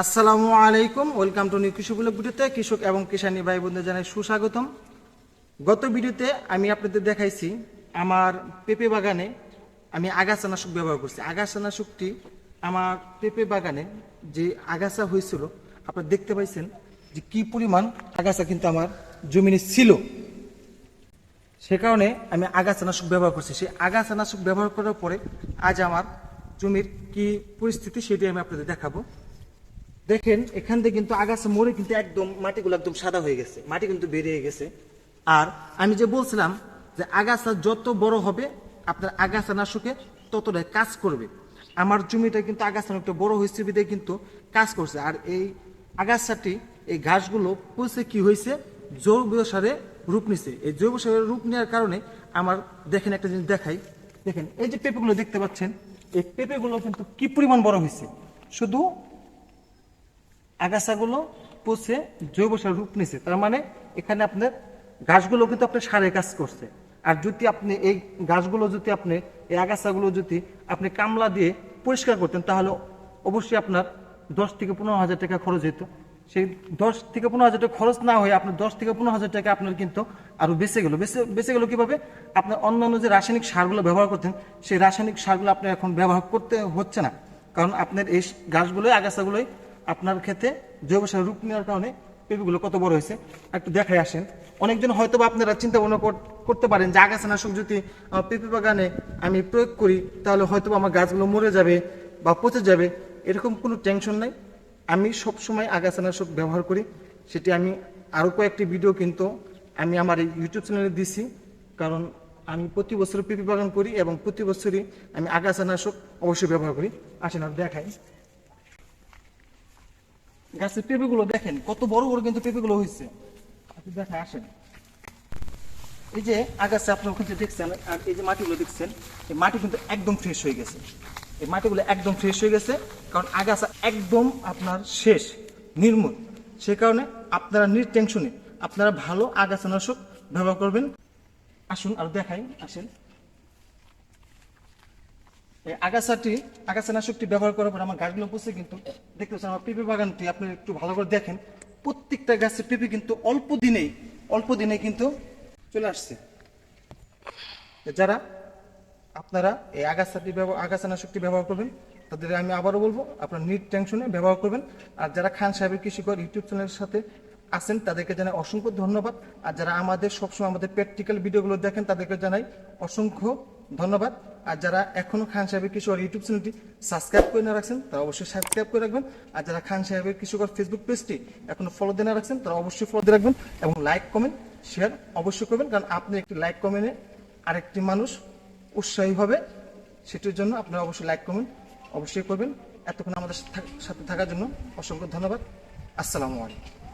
আসসালামু আলাইকুম, welcome to new কৃষি ব্লগ ভিডিওতে কৃষক এবং কিষানী ভাই বোনদের জানাই সুস্বাগতম। গত ভিডিওতে আমি আপনাদের দেখাইছি আমার পেঁপে বাগানে আমি আগাছানাশক ব্যবহার করছি। আগাছানাশকটি আমার পেঁপে বাগানে যে আগাছা হয়েছিল আপনারা দেখতে পাইছেন যে কি পরিমাণ আগাছা কিন্তু আমার জমিনে ছিল। সে কারণে আমি আগাছানাশক ব্যবহার করছি। সেই আগাছানাশক ব্যবহার করার পরে আজ আমার জমির কি পরিস্থিতি সেটি আমি আপনাদের দেখাবো। দেখেন এখান থেকে কিন্তু আগাছা মরে কিন্তু একদম মাটিগুলো একদম সাদা হয়ে গেছে, মাটি কিন্তু বেরিয়ে গেছে। আর আমি যে বলছিলাম যে আগাছা যত বড় হবে আপনার আগাছানাশকে ততটাই কাজ করবে। আমার জমিটা কিন্তু আগাছানাশকটা বড় হয়েছে বিধায় কিন্তু কাজ করছে। আর এই আগাছাটি এই ঘাসগুলো পচে কি হয়েছে জৈব সারে রূপ নিছে। এই জৈব সারের রূপ নেওয়ার কারণে আমার দেখেন একটা জিনিস দেখাই। দেখেন এই যে পেঁপেগুলো দেখতে পাচ্ছেন, এই পেঁপেগুলো কিন্তু কি পরিমাণ বড় হয়েছে। শুধু আগাছাগুলো পচে জৈব সার রূপ নিছে, তার মানে এখানে আপনার গাছগুলো কিন্তু আপনার সারে কাজ করছে। আর যদি আপনি এই গাছগুলো যদি আপনি এই আগাছাগুলো যদি আপনি কামলা দিয়ে পরিষ্কার করতেন তাহলে অবশ্যই আপনার 10 থেকে 15 হাজার টাকা খরচ হতো। সেই 10 থেকে 15 হাজার টাকা খরচ না হয়ে আপনার 10 থেকে 15 হাজার টাকা আপনার কিন্তু আরো বেঁচে গেল কিভাবে? আপনার অন্যান্য যে রাসায়নিক সারগুলো ব্যবহার করতেন সেই রাসায়নিক সারগুলো আপনি এখন ব্যবহার করতে হচ্ছে না, কারণ আপনার এই গাছগুলোই আগাছাগুলোই আপনার ক্ষেত্রে জৈব সার রূপ নেওয়ার কারণে পেঁপেগুলো কত বড় হয়েছে একটু দেখাই আসেন। অনেকজন হয়তো বা আপনারা চিন্তা ভাবনা করতে পারেন যে আগাছানাশক যদি পেঁপে বাগানে আমি প্রয়োগ করি তাহলে হয়তো আমার গাছগুলো মরে যাবে বা পচে যাবে। এরকম কোনো টেনশন নাই, আমি সবসময় আগাছানাশক ব্যবহার করি। সেটি আমি আরও কয়েকটি ভিডিও কিন্তু আমি আমার এই ইউটিউব চ্যানেলে দিছি, কারণ আমি প্রতি বছর পেঁপে বাগান করি এবং প্রতি বছরই আমি আগাছানাশক অবশ্যই ব্যবহার করি। আসেন আর দেখাই গাছের পেঁপেগুলো দেখেন কত বড় বড় কিন্তু পেঁপেগুলো হয়েছে। আপনি দেখায় আসেন, এই যে আগাছা আপনার ওখানে দেখছেন আর এই যে মাটিগুলো দেখছেন, এই মাটি কিন্তু একদম ফ্রেশ হয়ে গেছে। এই মাটিগুলো একদম ফ্রেশ হয়ে গেছে কারণ আগাছা একদম আপনার শেষ নির্মূল। সে কারণে আপনারা নির্টেনশনে আপনারা ভালো আগাছানাশক ব্যবহার করবেন। আসুন আর দেখাই আসেন, এই আগাছানাশকটি ব্যবহার করার পর আমার গাছগুলো পচে কিন্তু দেখতে পাচ্ছেন। আমার পেঁপে বাগানটি আপনি একটু ভালো করে দেখেন, প্রত্যেকটা গাছের পেঁপে কিন্তু অল্প দিনেই কিন্তু চলে আসছে। যারা আপনারা এই আগাছানাশকটি ব্যবহার করবেন তাদের আমি আবারও বলবো আপনারা নির্টেনশনে ব্যবহার করবেন। আর যারা খান সাহেবের কৃষিকর ইউটিউব চ্যানেলের সাথে আছেন তাদেরকে জানাই অসংখ্য ধন্যবাদ। আর যারা আমাদের সবসময় আমাদের প্র্যাকটিক্যাল ভিডিওগুলো দেখেন তাদেরকে জানাই অসংখ্য ধন্যবাদ। আর যারা এখনো খান সাহেবের কৃষিকর ইউটিউব চ্যানেলটি সাবস্ক্রাইব করে না রাখছেন তারা অবশ্যই সাবস্ক্রাইব করে রাখবেন। আর যারা খান সাহেবের কৃষিকর ফেসবুক পেজটি এখনো ফলো দিয়ে না রাখছেন তারা অবশ্যই ফলো দিয়ে রাখবেন এবং লাইক কমেন্ট শেয়ার অবশ্যই করবেন, কারণ আপনি একটি লাইক কমেন্টে আরেকটি মানুষ উৎসাহী হবে। সেটির জন্য আপনারা অবশ্যই লাইক কমেন্ট অবশ্যই করবেন। এতক্ষণ আমাদের সাথে থাকার জন্য অসংখ্য ধন্যবাদ। আসসালামু আলাইকুম।